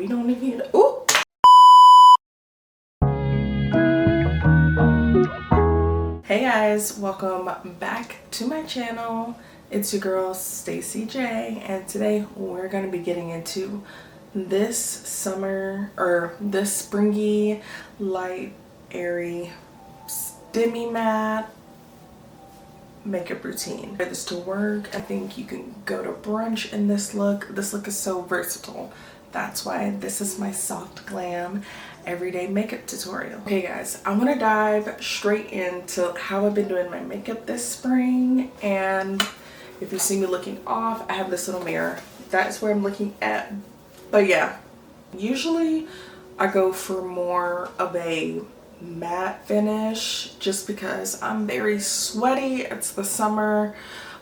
we don't even need to, ooh. Hey guys, welcome back to my channel. It's your girl Stacy J, and today we're going to be getting into this summer or this springy, light, airy, demi matte makeup routine. For this to work, I think you can go to brunch in this look. This look is so versatile. That's why this is my soft glam everyday makeup tutorial. Okay guys, I want to dive straight into how I've been doing my makeup this spring. And if you see me looking off, I have this little mirror. That's where I'm looking at. But yeah, usually I go for more of a matte finish just because I'm very sweaty. It's the summer.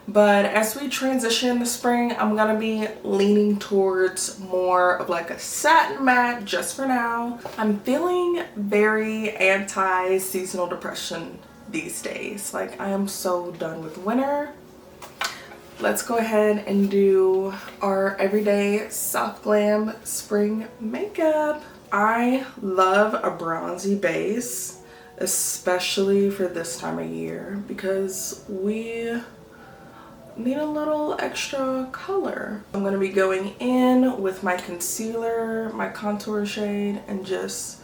But as we transition to spring, I'm gonna be leaning towards more of like a satin matte just for now. I'm feeling very anti-seasonal depression these days. Like, I am so done with winter. Let's go ahead and do our everyday soft glam spring makeup. I love a bronzy base, especially for this time of year, because we need a little extra color. I'm going to be going in with my concealer, my contour shade, and just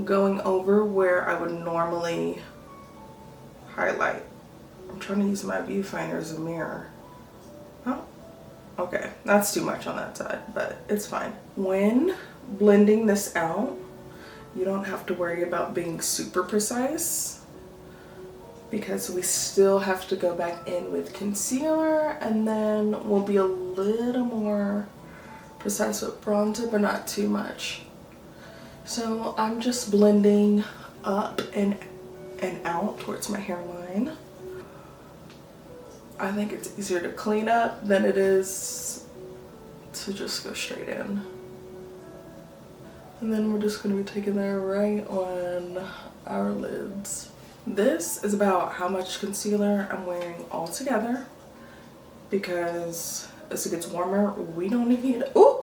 going over where I would normally highlight. I'm trying to use my viewfinder as a mirror. Oh, okay, that's too much on that side, but it's fine. When blending this out, you don't have to worry about being super precise, because we still have to go back in with concealer, and then we'll be a little more precise with bronzer, but not too much. So I'm just blending up and out towards my hairline. I think it's easier to clean up than it is to just go straight in. And then we're just going to be taking that right on our lids. This is about how much concealer I'm wearing all together, because as it gets warmer, we don't even need to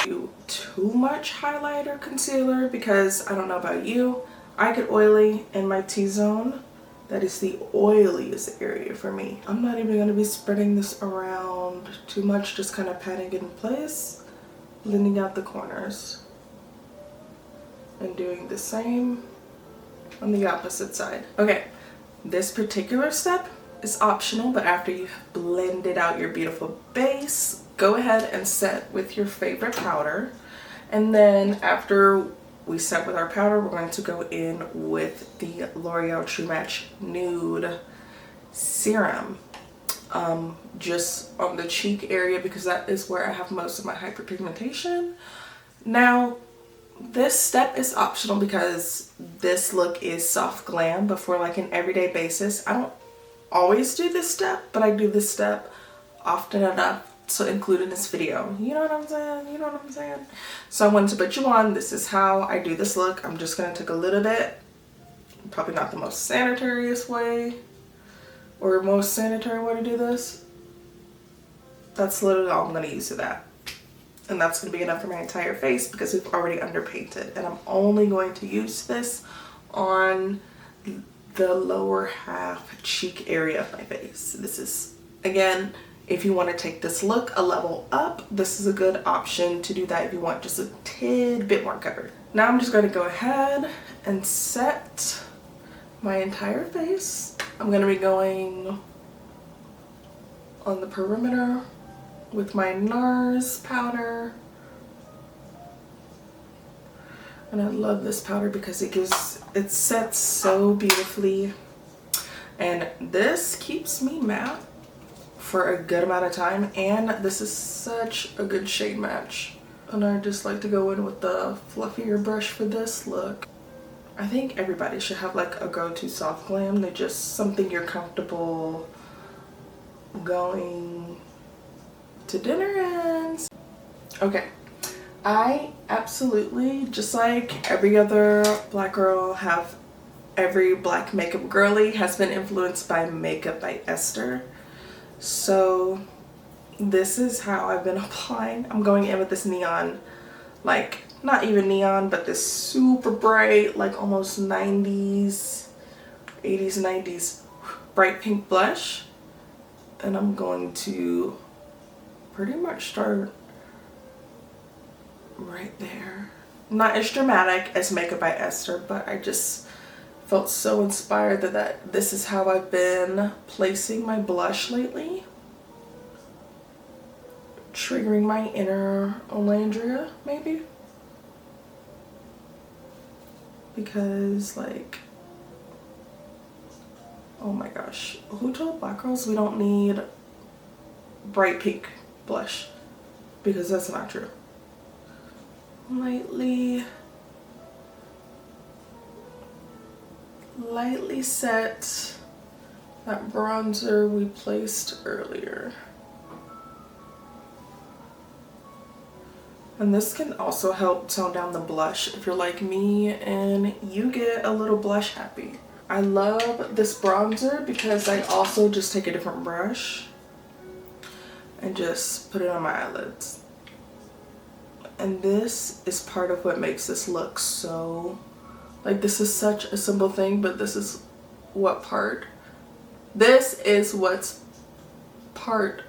do too much highlighter concealer, because I don't know about you, I get oily in my T-zone. That is the oiliest area for me. I'm not even going to be spreading this around too much, just kind of patting it in place, blending out the corners, and doing the same on the opposite side. Okay, this particular step is optional, but after you've blended out your beautiful base, go ahead and set with your favorite powder. And then after we set with our powder, we're going to go in with the L'Oreal True Match Nude Serum. Just on the cheek area, because that is where I have most of my hyperpigmentation. Now, this step is optional because this look is soft glam, but for like an everyday basis, I don't always do this step, but I do this step often enough to include in this video. You know what I'm saying? You know what I'm saying? So I wanted to put you on. This is how I do this look. I'm just going to take a little bit, probably not the most sanitariest way or most sanitary way to do this. That's literally all I'm going to use of that. And that's going to be enough for my entire face because we've already underpainted. And I'm only going to use this on the lower half cheek area of my face. This is, again, if you want to take this look a level up, this is a good option to do that if you want just a tidbit more covered. Now I'm just going to go ahead and set my entire face. I'm going to be going on the perimeter with my NARS powder. And I love this powder because it sets so beautifully, and this keeps me matte for a good amount of time, and this is such a good shade match. And I just like to go in with the fluffier brush for this look. I think everybody should have like a go-to soft glam. They're just something you're comfortable going to dinner in. Okay, I absolutely, just like every other black girl, every black makeup girly has been influenced by Makeup by Esther. So this is how I've been applying. I'm going in with this neon like not even neon, but this super bright, like almost 90s, 80s, 90s bright pink blush. And I'm going to pretty much start right there. Not as dramatic as Makeup by Esther, but I just felt so inspired that this is how I've been placing my blush lately. Triggering my inner Olandria, maybe. Because, like, oh my gosh, who told black girls we don't need bright pink blush? Because that's not true. Lightly set that bronzer we placed earlier. And this can also help tone down the blush if you're like me and you get a little blush happy. I love this bronzer because I also just take a different brush and just put it on my eyelids. And this is part of what makes this look so, like, this is such a simple thing, but this is what's part.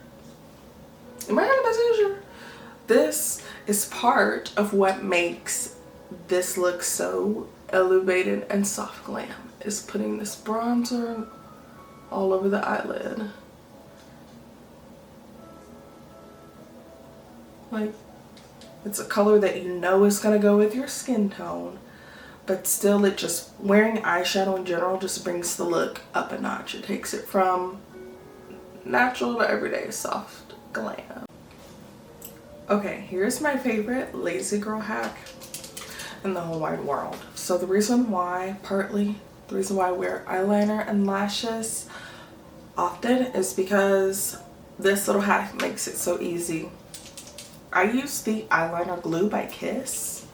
Am I having a seizure? This is part of what makes this look so elevated and soft glam, is putting this bronzer all over the eyelid. Like, it's a color that you know is going to go with your skin tone, but still it just, wearing eyeshadow in general just brings the look up a notch. It takes it from natural to everyday soft glam. Okay, here's my favorite lazy girl hack in the whole wide world. So the reason why I wear eyeliner and lashes often is because this little hack makes it so easy. I use the eyeliner glue by Kiss.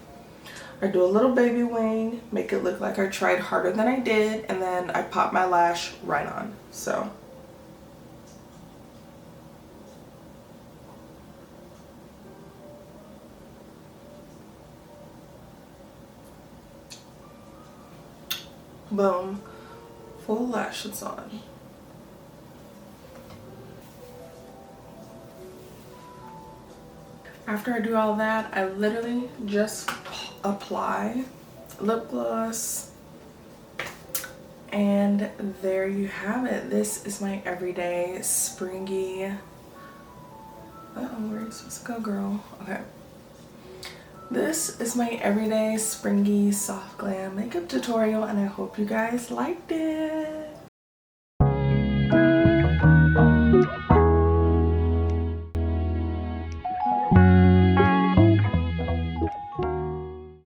I do a little baby wing, make it look like I tried harder than I did, and then I pop my lash right on. So boom, full lashes on. After I do all that, I literally just apply lip gloss, and there you have it. This is my everyday springy, where are you supposed to go, girl? Okay. This is my everyday springy soft glam makeup tutorial, and I hope you guys liked it.